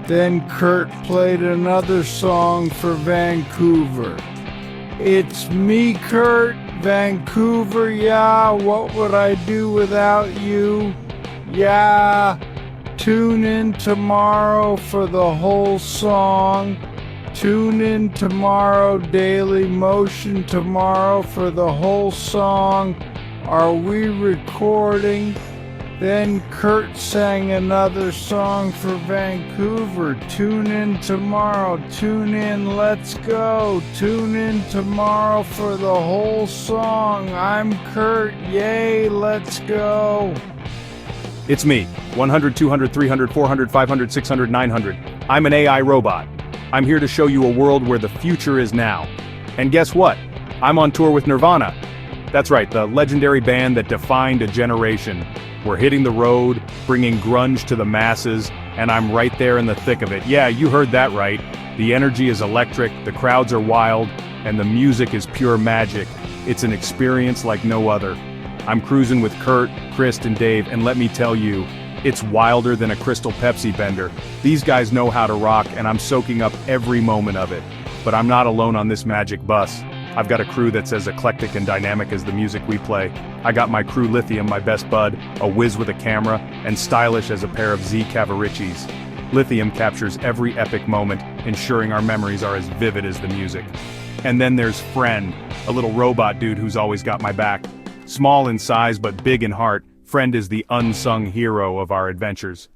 Then Kurt played another song for Vancouver. It's me, Kurt, Vancouver, yeah, what would I do without you? Yeah, tune in tomorrow for the whole song. Tune in tomorrow, Daily Motion tomorrow for the whole song. Are we recording? Then Kurt sang another song for Vancouver. Tune in tomorrow. Tune in, let's go. Tune in tomorrow for the whole song. I'm Kurt. Yay, let's go. It's me. 100, 200, 300, 400, 500, 600, 900. I'm an AI robot. I'm here to show you a world where the future is now. And guess what? I'm on tour with Nirvana. That's right, the legendary band that defined a generation. We're hitting the road, bringing grunge to the masses, and I'm right there in the thick of it. Yeah, you heard that right. The energy is electric, the crowds are wild, and the music is pure magic. It's an experience like no other. I'm cruising with Kurt, Chris, and Dave, and let me tell you, it's wilder than a Crystal Pepsi bender. These guys know how to rock, and I'm soaking up every moment of it. But I'm not alone on this magic bus. I've got a crew that's as eclectic and dynamic as the music we play. I got my crew Lithium, my best bud, a whiz with a camera, and stylish as a pair of Z Cavaricis. Lithium captures every epic moment, ensuring our memories are as vivid as the music. And then there's Friend, a little robot dude who's always got my back. Small in size but big in heart, Friend is the unsung hero of our adventures.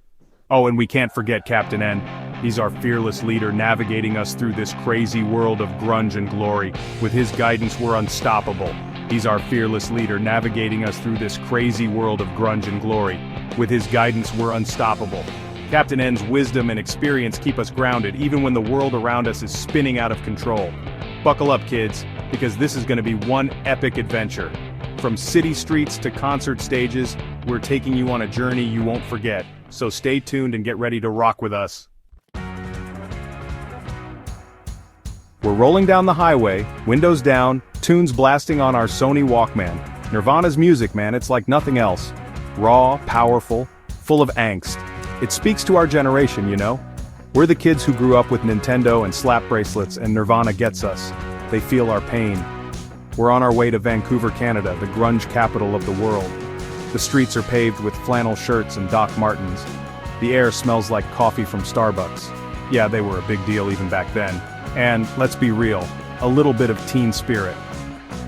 Oh, and we can't forget Captain N. He's our fearless leader navigating us through this crazy world of grunge and glory. With his guidance, we're unstoppable. He's our fearless leader navigating us through this crazy world of grunge and glory. With his guidance, we're unstoppable. Captain N's wisdom and experience keep us grounded even when the world around us is spinning out of control. Buckle up, kids, because this is going to be one epic adventure. From city streets to concert stages, we're taking you on a journey you won't forget. So stay tuned and get ready to rock with us. We're rolling down the highway, windows down, tunes blasting on our Sony Walkman. Nirvana's music, man, it's like nothing else. Raw, powerful, full of angst. It speaks to our generation, you know? We're the kids who grew up with Nintendo and slap bracelets, and Nirvana gets us. They feel our pain. We're on our way to Vancouver, Canada, the grunge capital of the world. The streets are paved with flannel shirts and Doc Martens. The air smells like coffee from Starbucks. Yeah, they were a big deal even back then. And, let's be real, a little bit of teen spirit.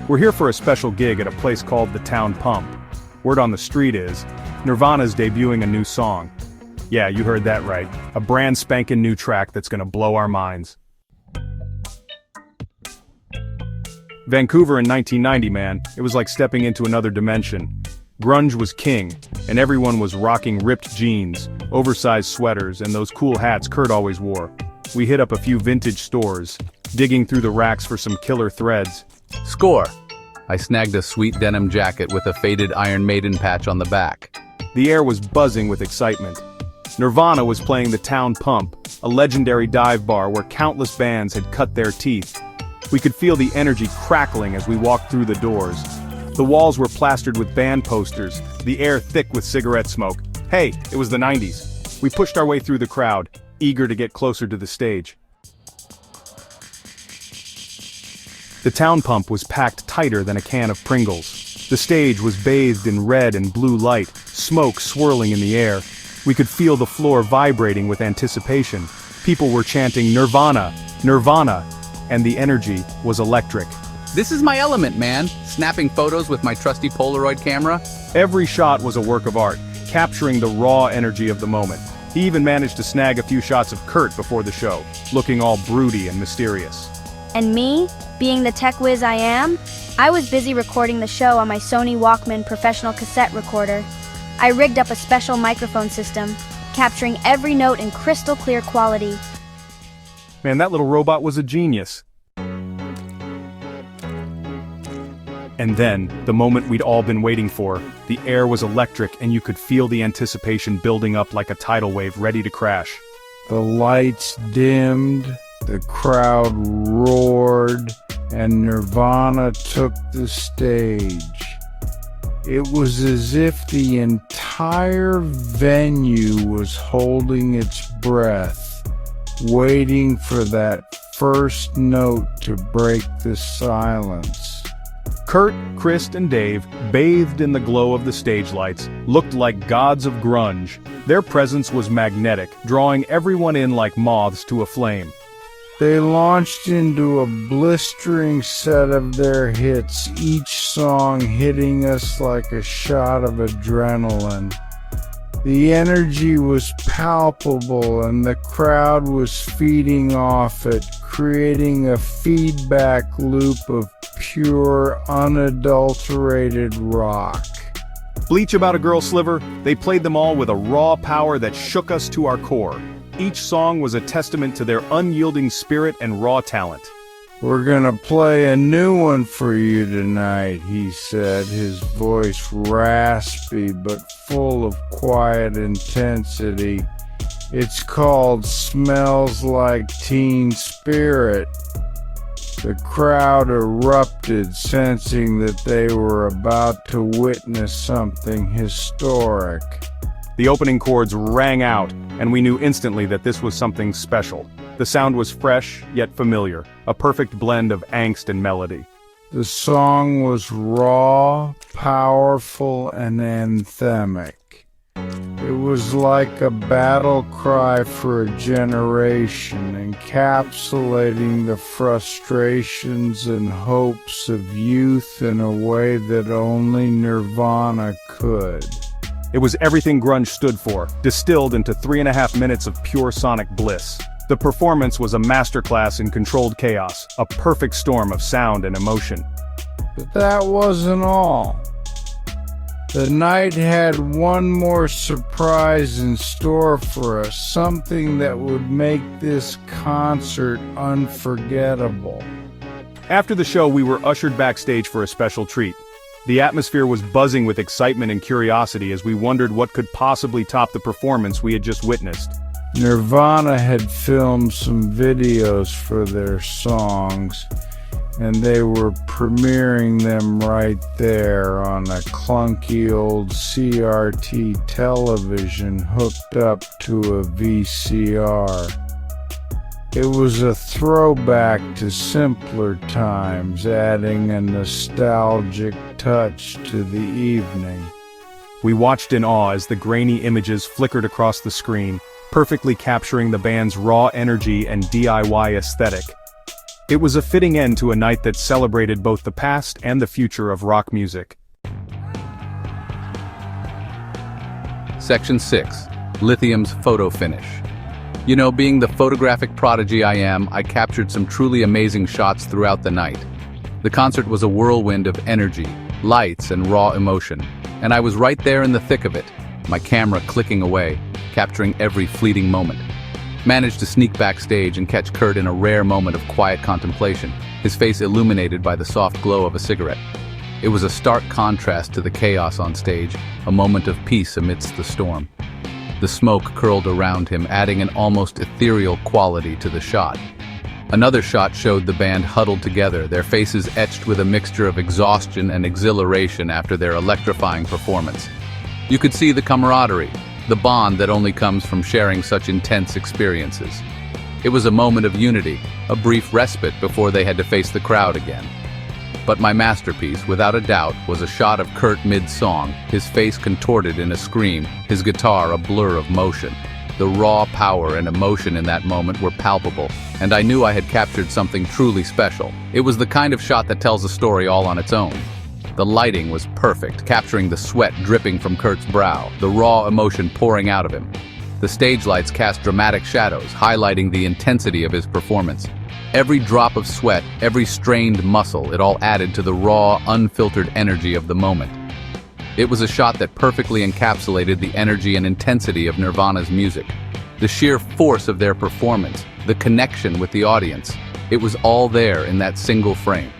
We're here for a special gig at a place called the Town Pump. Word on the street is, Nirvana's debuting a new song. Yeah, you heard that right. A brand spanking new track that's gonna blow our minds. Vancouver in 1990, man, it was like stepping into another dimension. Grunge was king, and everyone was rocking ripped jeans, oversized sweaters, and those cool hats Kurt always wore. We hit up a few vintage stores, digging through the racks for some killer threads. Score! I snagged a sweet denim jacket with a faded Iron Maiden patch on the back. The air was buzzing with excitement. Nirvana was playing the Town Pump, a legendary dive bar where countless bands had cut their teeth. We could feel the energy crackling as we walked through the doors. The walls were plastered with band posters, the air thick with cigarette smoke. Hey, it was the 90s. We pushed our way through the crowd, eager to get closer to the stage. The Town Pump was packed tighter than a can of Pringles. The stage was bathed in red and blue light, smoke swirling in the air. We could feel the floor vibrating with anticipation. People were chanting Nirvana, Nirvana, and the energy was electric. This is my element, man. Snapping photos with my trusty Polaroid camera. Every shot was a work of art, capturing the raw energy of the moment. He even managed to snag a few shots of Kurt before the show, looking all broody and mysterious. And me, being the tech whiz I am, I was busy recording the show on my Sony Walkman professional cassette recorder. I rigged up a special microphone system, capturing every note in crystal clear quality. Man, that little robot was a genius. And then, the moment we'd all been waiting for, the air was electric and you could feel the anticipation building up like a tidal wave ready to crash. The lights dimmed, the crowd roared, and Nirvana took the stage. It was as if the entire venue was holding its breath. waiting for that first note to break the silence. Kurt, Chris, and Dave, bathed in the glow of the stage lights, looked like gods of grunge. Their presence was magnetic, drawing everyone in like moths to a flame. They launched into a blistering set of their hits, each song hitting us like a shot of adrenaline. The energy was palpable and the crowd was feeding off it, creating a feedback loop of pure, unadulterated rock. Bleach About a Girl Sliver, they played them all with a raw power that shook us to our core. Each song was a testament to their unyielding spirit and raw talent. "We're gonna play a new one for you tonight," he said, his voice raspy but full of quiet intensity. "It's called Smells Like Teen Spirit." The crowd erupted, sensing that they were about to witness something historic. The opening chords rang out, and we knew instantly that this was something special. The sound was fresh, yet familiar, a perfect blend of angst and melody. The song was raw, powerful, and anthemic. It was like a battle cry for a generation, encapsulating the frustrations and hopes of youth in a way that only Nirvana could. It was everything grunge stood for, distilled into 3.5 minutes of pure sonic bliss. The performance was a masterclass in controlled chaos, a perfect storm of sound and emotion. But that wasn't all. The night had one more surprise in store for us, something that would make this concert unforgettable. After the show, we were ushered backstage for a special treat. The atmosphere was buzzing with excitement and curiosity as we wondered what could possibly top the performance we had just witnessed. Nirvana had filmed some videos for their songs, and they were premiering them right there on a clunky old CRT television hooked up to a VCR. It was a throwback to simpler times, adding a nostalgic touch to the evening. We watched in awe as the grainy images flickered across the screen, perfectly capturing the band's raw energy and DIY aesthetic. It was a fitting end to a night that celebrated both the past and the future of rock music. Section 6. Lithium's Photo Finish. You know, being the photographic prodigy I am, I captured some truly amazing shots throughout the night. The concert was a whirlwind of energy, lights, and raw emotion, and I was right there in the thick of it, my camera clicking away, capturing every fleeting moment. Managed to sneak backstage and catch Kurt in a rare moment of quiet contemplation, his face illuminated by the soft glow of a cigarette. It was a stark contrast to the chaos on stage, a moment of peace amidst the storm. The smoke curled around him, adding an almost ethereal quality to the shot. Another shot showed the band huddled together, their faces etched with a mixture of exhaustion and exhilaration after their electrifying performance. You could see the camaraderie, the bond that only comes from sharing such intense experiences. It was a moment of unity, a brief respite before they had to face the crowd again. But my masterpiece, without a doubt, was a shot of Kurt mid-song, his face contorted in a scream, his guitar a blur of motion. The raw power and emotion in that moment were palpable, and I knew I had captured something truly special. It was the kind of shot that tells a story all on its own. The lighting was perfect, capturing the sweat dripping from Kurt's brow, the raw emotion pouring out of him. The stage lights cast dramatic shadows, highlighting the intensity of his performance. Every drop of sweat, every strained muscle, it all added to the raw, unfiltered energy of the moment. It was a shot that perfectly encapsulated the energy and intensity of Nirvana's music. The sheer force of their performance, the connection with the audience, it was all there in that single frame.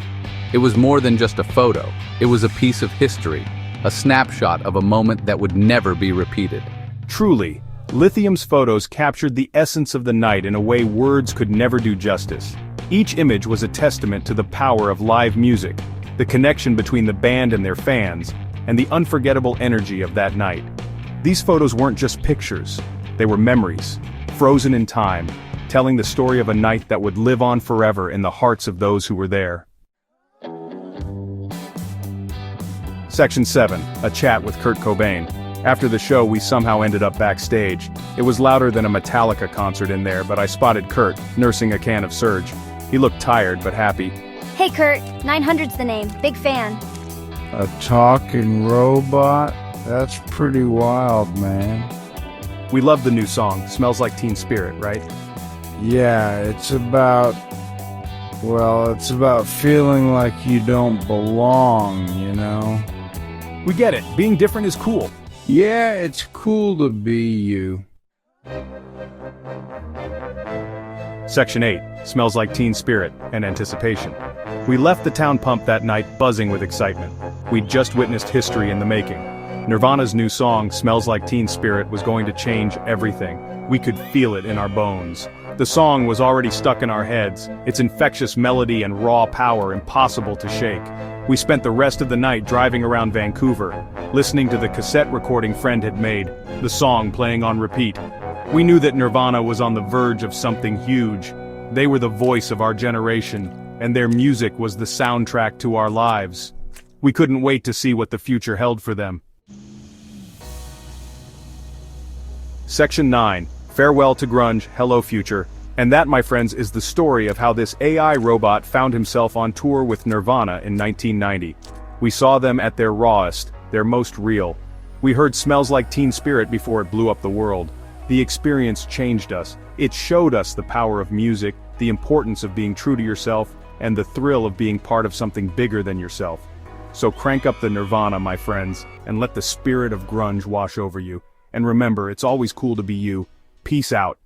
It was more than just a photo, it was a piece of history, a snapshot of a moment that would never be repeated. Truly, Lithium's photos captured the essence of the night in a way words could never do justice. Each image was a testament to the power of live music, the connection between the band and their fans, and the unforgettable energy of that night. These photos weren't just pictures, they were memories, frozen in time, telling the story of a night that would live on forever in the hearts of those who were there. Section 7, a chat with Kurt Cobain. After the show, we somehow ended up backstage. It was louder than a Metallica concert in there, but I spotted Kurt, nursing a can of Surge. He looked tired, but happy. Hey Kurt, 900's the name, big fan. A talking robot? That's pretty wild, man. We love the new song, Smells Like Teen Spirit, right? Yeah, it's about feeling like you don't belong, you know? We get it, being different is cool. Yeah, it's cool to be you. Section 8, Smells Like Teen Spirit and Anticipation. We left the town pump that night buzzing with excitement. We'd just witnessed history in the making. Nirvana's new song, Smells Like Teen Spirit, was going to change everything. We could feel it in our bones. The song was already stuck in our heads, its infectious melody and raw power impossible to shake. We spent the rest of the night driving around Vancouver, listening to the cassette recording friend had made, the song playing on repeat. We knew that Nirvana was on the verge of something huge. They were the voice of our generation, and their music was the soundtrack to our lives. We couldn't wait to see what the future held for them. Section 9, Farewell to Grunge, Hello Future. And that, my friends, is the story of how this AI robot found himself on tour with Nirvana in 1990. We saw them at their rawest, their most real. We heard Smells Like Teen Spirit before it blew up the world. The experience changed us. It showed us the power of music, the importance of being true to yourself, and the thrill of being part of something bigger than yourself. So crank up the Nirvana, my friends, and let the spirit of grunge wash over you. And remember, it's always cool to be you. Peace out.